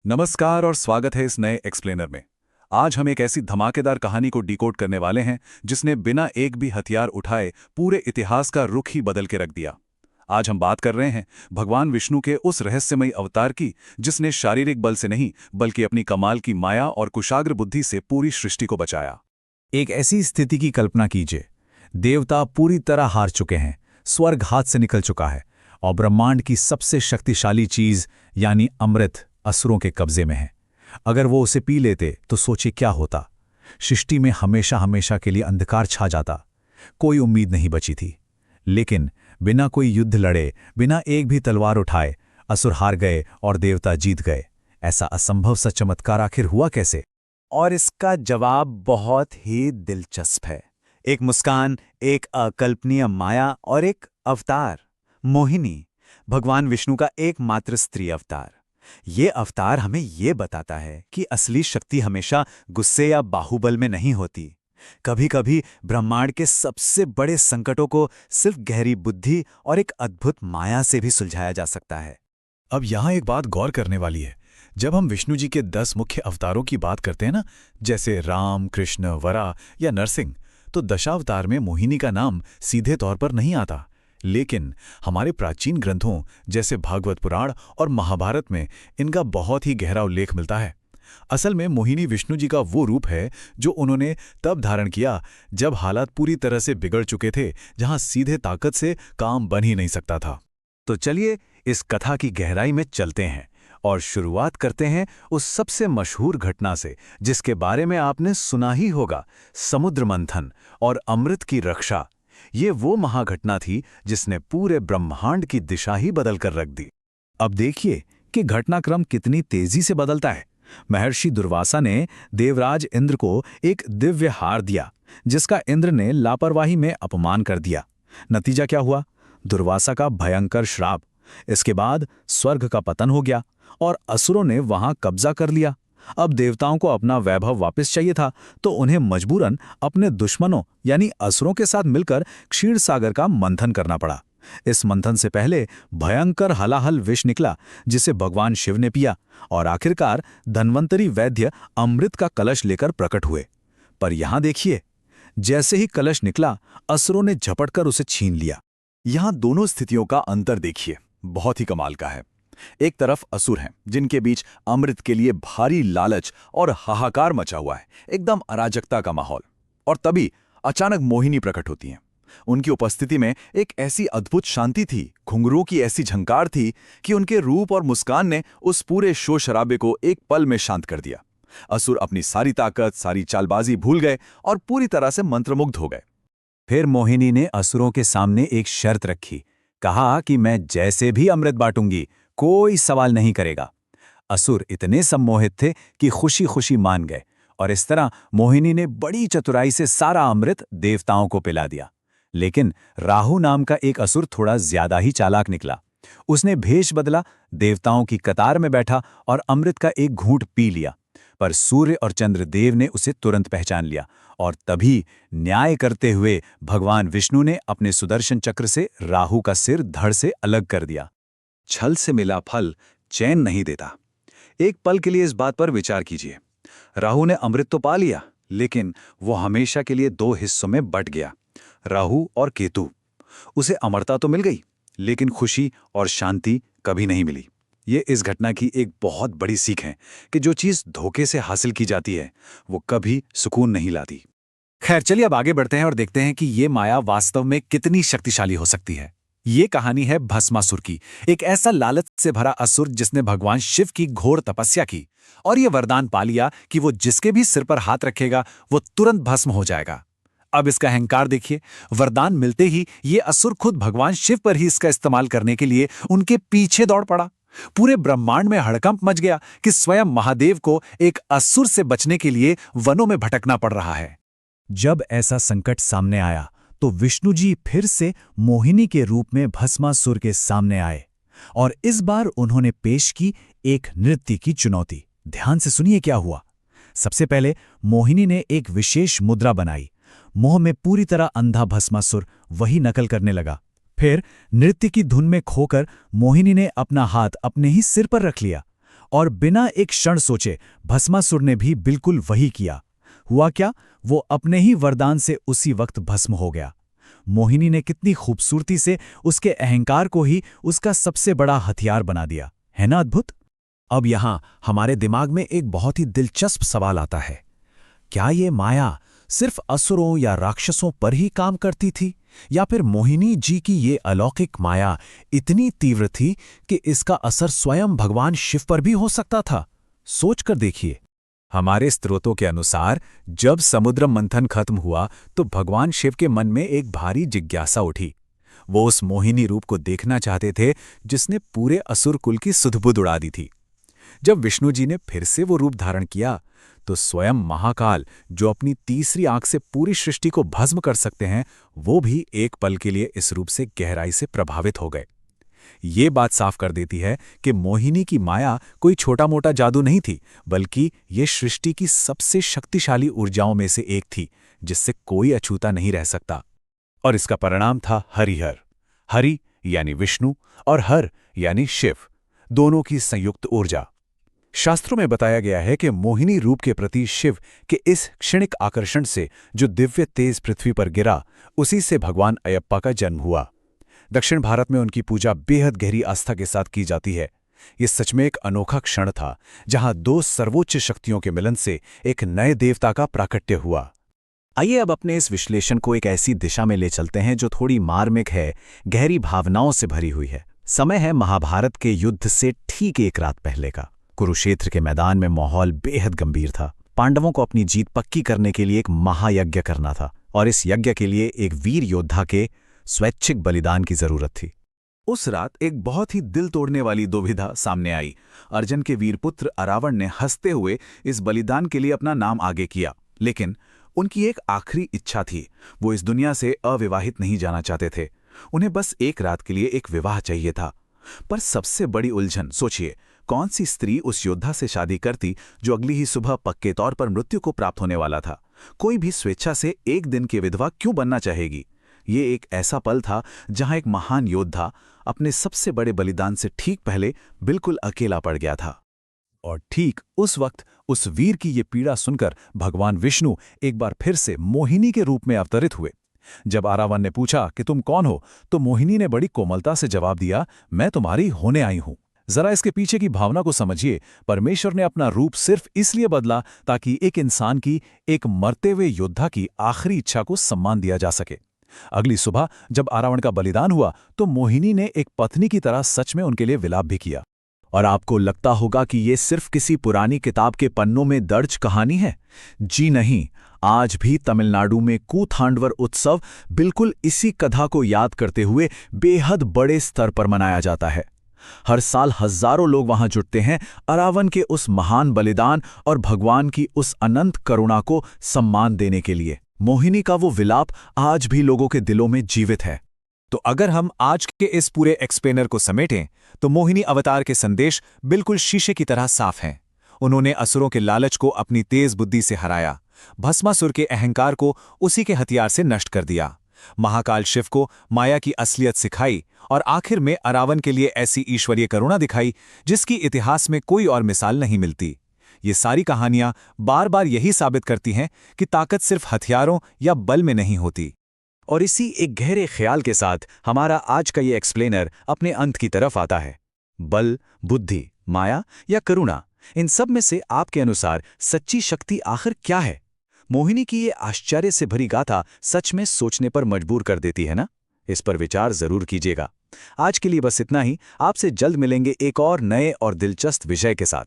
नमस्कार और स्वागत है इस नए एक्सप्लेनर में। आज हम एक ऐसी धमाकेदार कहानी को डिकोड करने वाले हैं जिसने बिना एक भी हथियार उठाए पूरे इतिहास का रुख ही बदल के रख दिया। आज हम बात कर रहे हैं भगवान विष्णु के उस रहस्यमयी अवतार की जिसने शारीरिक बल से नहीं बल्कि अपनी कमाल की माया और कुशाग्र बुद्धि से पूरी सृष्टि को बचाया। एक ऐसी स्थिति की कल्पना कीजिए, देवता पूरी तरह हार चुके हैं, स्वर्ग हाथ से निकल चुका है और ब्रह्मांड की सबसे शक्तिशाली चीज यानी अमृत असुरों के कब्जे में है। अगर वो उसे पी लेते तो सोचिए क्या होता। सृष्टि में हमेशा हमेशा के लिए अंधकार छा जाता। कोई उम्मीद नहीं बची थी। लेकिन बिना कोई युद्ध लड़े, बिना एक भी तलवार उठाए असुर हार गए और देवता जीत गए। ऐसा असंभव सा चमत्कार आखिर हुआ कैसे? और इसका जवाब बहुत ही दिलचस्प है। एक मुस्कान, एक अकल्पनीय माया और एक अवतार, मोहिनी, भगवान विष्णु का एकमात्र स्त्री अवतार। ये अवतार हमें ये बताता है कि असली शक्ति हमेशा गुस्से या बाहुबल में नहीं होती। कभी कभी ब्रह्मांड के सबसे बड़े संकटों को सिर्फ गहरी बुद्धि और एक अद्भुत माया से भी सुलझाया जा सकता है। अब यहाँ एक बात गौर करने वाली है। जब हम विष्णु जी के 10 मुख्य अवतारों की बात करते हैं ना, जैसे राम, कृष्ण, वरा या नरसिंह, तो दशावतार में मोहिनी का नाम सीधे तौर पर नहीं आता। लेकिन हमारे प्राचीन ग्रंथों जैसे भागवत पुराण और महाभारत में इनका बहुत ही गहरा उल्लेख मिलता है। असल में मोहिनी विष्णु जी का वो रूप है जो उन्होंने तब धारण किया जब हालात पूरी तरह से बिगड़ चुके थे, जहां सीधे ताकत से काम बन ही नहीं सकता था। तो चलिए इस कथा की गहराई में चलते हैं और शुरुआत करते हैं उस सबसे मशहूर घटना से जिसके बारे में आपने सुना ही होगा, समुद्र मंथन और अमृत की रक्षा। ये वो महाघटना थी जिसने पूरे ब्रह्मांड की दिशा ही बदल कर रख दी। अब देखिए कि घटनाक्रम कितनी तेजी से बदलता है। महर्षि दुर्वासा ने देवराज इंद्र को एक दिव्य हार दिया जिसका इंद्र ने लापरवाही में अपमान कर दिया। नतीजा क्या हुआ? दुर्वासा का भयंकर श्राप। इसके बाद स्वर्ग का पतन हो गया और असुरों ने वहां कब्जा कर लिया। अब देवताओं को अपना वैभव वापस चाहिए था, तो उन्हें मजबूरन अपने दुश्मनों यानी असुरों के साथ मिलकर क्षीर सागर का मंथन करना पड़ा। इस मंथन से पहले भयंकर हलाहल विष निकला जिसे भगवान शिव ने पिया और आखिरकार धन्वंतरी वैद्य अमृत का कलश लेकर प्रकट हुए। पर यहां देखिए, जैसे ही कलश निकला असुरों ने झपटकर उसे छीन लिया। यहां दोनों स्थितियों का अंतर देखिए, बहुत ही कमाल का है। एक तरफ असुर हैं जिनके बीच अमृत के लिए भारी लालच और हाहाकार मचा हुआ है, एकदम अराजकता का माहौल। और तभी अचानक मोहिनी प्रकट होती हैं। उनकी उपस्थिति में एक ऐसी अद्भुत शांति थी, घुंघरूओं की ऐसी झंकार थी कि उनके रूप और मुस्कान ने उस पूरे शोर शराबे को एक पल में शांत कर दिया। असुर अपनी सारी ताकत, सारी चालबाजी भूल गए और पूरी तरह से मंत्रमुग्ध हो गए। फिर मोहिनी ने असुरों के सामने एक शर्त रखी। कहा कि मैं जैसे भी अमृत बांटूंगी, कोई सवाल नहीं करेगा। असुर इतने सम्मोहित थे कि खुशी खुशी मान गए और इस तरह मोहिनी ने बड़ी चतुराई से सारा अमृत देवताओं को पिला दिया। लेकिन राहु नाम का एक असुर थोड़ा ज्यादा ही चालाक निकला। उसने भेष बदला, देवताओं की कतार में बैठा और अमृत का एक घूंट पी लिया। पर सूर्य और चंद्रदेव ने उसे तुरंत पहचान लिया और तभी न्याय करते हुए भगवान विष्णु ने अपने सुदर्शन चक्र से राहु का सिर धड़ से अलग कर दिया। छल से मिला फल चैन नहीं देता। एक पल के लिए इस बात पर विचार कीजिए। राहु ने अमृत तो पा लिया, लेकिन वो हमेशा के लिए 2 हिस्सों में बट गया, राहु और केतु। उसे अमरता तो मिल गई, लेकिन खुशी और शांति कभी नहीं मिली। ये इस घटना की एक बहुत बड़ी सीख है कि जो चीज धोखे से हासिल की जाती है वो कभी सुकून नहीं लाती। खैर, चलिए अब आगे बढ़ते हैं और देखते हैं कि ये माया वास्तव में कितनी शक्तिशाली हो सकती है। ये कहानी है भस्मासुर की, एक ऐसा लालच से भरा असुर जिसने भगवान शिव की घोर तपस्या की और ये वरदान पा लिया कि वो जिसके भी सिर पर हाथ रखेगा वो तुरंत भस्म हो जाएगा। अब इसका अहंकार देखिए। वरदान मिलते ही ये असुर खुद भगवान शिव पर ही इसका इस्तेमाल करने के लिए उनके पीछे दौड़ पड़ा। पूरे ब्रह्मांड में हड़कंप मच गया कि स्वयं महादेव को एक असुर से बचने के लिए वनों में भटकना पड़ रहा है। जब ऐसा संकट सामने आया तो विष्णु जी फिर से मोहिनी के रूप में भस्मासुर के सामने आए और इस बार उन्होंने पेश की एक नृत्य की चुनौती। ध्यान से सुनिए क्या हुआ। सबसे पहले मोहिनी ने एक विशेष मुद्रा बनाई। मोह में पूरी तरह अंधा भस्मासुर वही नकल करने लगा। फिर नृत्य की धुन में खोकर मोहिनी ने अपना हाथ अपने ही सिर पर रख लिया और बिना एक क्षण सोचे भस्मासुर ने भी बिल्कुल वही किया। हुआ क्या, वो अपने ही वरदान से उसी वक्त भस्म हो गया। मोहिनी ने कितनी खूबसूरती से उसके अहंकार को ही उसका सबसे बड़ा हथियार बना दिया, है ना अद्भुत। अब यहां हमारे दिमाग में एक बहुत ही दिलचस्प सवाल आता है, क्या ये माया सिर्फ असुरों या राक्षसों पर ही काम करती थी, या फिर मोहिनी जी की ये अलौकिक माया इतनी तीव्र थी कि इसका असर स्वयं भगवान शिव पर भी हो सकता था? सोचकर देखिए। हमारे स्रोतों के अनुसार जब समुद्र मंथन खत्म हुआ तो भगवान शिव के मन में एक भारी जिज्ञासा उठी। वो उस मोहिनी रूप को देखना चाहते थे जिसने पूरे असुर कुल की सुध-बुध उड़ा दी थी। जब विष्णु जी ने फिर से वो रूप धारण किया तो स्वयं महाकाल, जो अपनी तीसरी आंख से पूरी सृष्टि को भस्म कर सकते हैं, वो भी एक पल के लिए इस रूप से गहराई से प्रभावित हो गए। ये बात साफ कर देती है कि मोहिनी की माया कोई छोटा मोटा जादू नहीं थी, बल्कि ये सृष्टि की सबसे शक्तिशाली ऊर्जाओं में से एक थी, जिससे कोई अछूता नहीं रह सकता। और इसका परिणाम था हरिहर। हरि यानी विष्णु और हर यानी शिव, दोनों की संयुक्त ऊर्जा। शास्त्रों में बताया गया है कि मोहिनी रूप के प्रति शिव के इस क्षणिक आकर्षण से जो दिव्य तेज पृथ्वी पर गिरा, उसी से भगवान अयप्पा का जन्म हुआ। दक्षिण भारत में उनकी पूजा बेहद गहरी आस्था के साथ की जाती है। ये सच में एक अनोखा क्षण था, जहां दो सर्वोच्च शक्तियों के मिलन से एक नए देवता का प्राकट्य हुआ। आइए अब अपने इस विश्लेषण को एक ऐसी दिशा में ले चलते हैं जो थोड़ी मार्मिक है, गहरी भावनाओं से भरी हुई है। समय है महाभारत के युद्ध से ठीक एक रात पहले का। कुरुक्षेत्र के मैदान में माहौल बेहद गंभीर था। पांडवों को अपनी जीत पक्की करने के लिए एक महायज्ञ करना था, और इस यज्ञ के लिए एक वीर योद्धा के स्वैच्छिक बलिदान की जरूरत थी। उस रात एक बहुत ही दिल तोड़ने वाली दुविधा सामने आई। अर्जुन के वीरपुत्र अरावण ने हंसते हुए इस बलिदान के लिए अपना नाम आगे किया, लेकिन उनकी एक आखिरी इच्छा थी। वो इस दुनिया से अविवाहित नहीं जाना चाहते थे। उन्हें बस एक रात के लिए एक विवाह चाहिए था। पर सबसे बड़ी उलझन, सोचिए, कौन सी स्त्री उस योद्धा से शादी करती जो अगली ही सुबह पक्के तौर पर मृत्यु को प्राप्त होने वाला था? कोई भी स्वेच्छा से एक दिन की विधवा क्यों बनना चाहेगी? ये एक ऐसा पल था जहां एक महान योद्धा अपने सबसे बड़े बलिदान से ठीक पहले बिल्कुल अकेला पड़ गया था। और ठीक उस वक्त उस वीर की ये पीड़ा सुनकर भगवान विष्णु एक बार फिर से मोहिनी के रूप में अवतरित हुए। जब अरावन ने पूछा कि तुम कौन हो, तो मोहिनी ने बड़ी कोमलता से जवाब दिया, मैं तुम्हारी होने आई हूं। जरा इसके पीछे की भावना को समझिए। परमेश्वर ने अपना रूप सिर्फ इसलिए बदला ताकि एक इंसान की, एक मरते हुए योद्धा की आखिरी इच्छा को सम्मान दिया जा सके। अगली सुबह जब अरावन का बलिदान हुआ तो मोहिनी ने एक पत्नी की तरह सच में उनके लिए विलाप भी किया। और आपको लगता होगा कि ये सिर्फ किसी पुरानी किताब के पन्नों में दर्ज कहानी है। जी नहीं, आज भी तमिलनाडु में कूथांडवर उत्सव बिल्कुल इसी कथा को याद करते हुए बेहद बड़े स्तर पर मनाया जाता है। हर साल हजारों लोग वहां जुटते हैं अरावन के उस महान बलिदान और भगवान की उस अनंत करुणा को सम्मान देने के लिए। मोहिनी का वो विलाप आज भी लोगों के दिलों में जीवित है। तो अगर हम आज के इस पूरे एक्सप्लेनर को समेटें तो मोहिनी अवतार के संदेश बिल्कुल शीशे की तरह साफ हैं। उन्होंने असुरों के लालच को अपनी तेज बुद्धि से हराया, भस्मासुर के अहंकार को उसी के हथियार से नष्ट कर दिया, महाकाल शिव को माया की असलियत सिखाई और आखिर में अरावन के लिए ऐसी ईश्वरीय करुणा दिखाई जिसकी इतिहास में कोई और मिसाल नहीं मिलती। ये सारी कहानियां बार बार यही साबित करती हैं कि ताकत सिर्फ हथियारों या बल में नहीं होती। और इसी एक गहरे ख्याल के साथ हमारा आज का ये एक्सप्लेनर अपने अंत की तरफ आता है। बल, बुद्धि, माया या करुणा, इन सब में से आपके अनुसार सच्ची शक्ति आखिर क्या है? मोहिनी की ये आश्चर्य से भरी गाथा सच में सोचने पर मजबूर कर देती है ना? इस पर विचार जरूर कीजिएगा। आज के लिए बस इतना ही। आपसे जल्द मिलेंगे एक और नए और दिलचस्प विषय के साथ।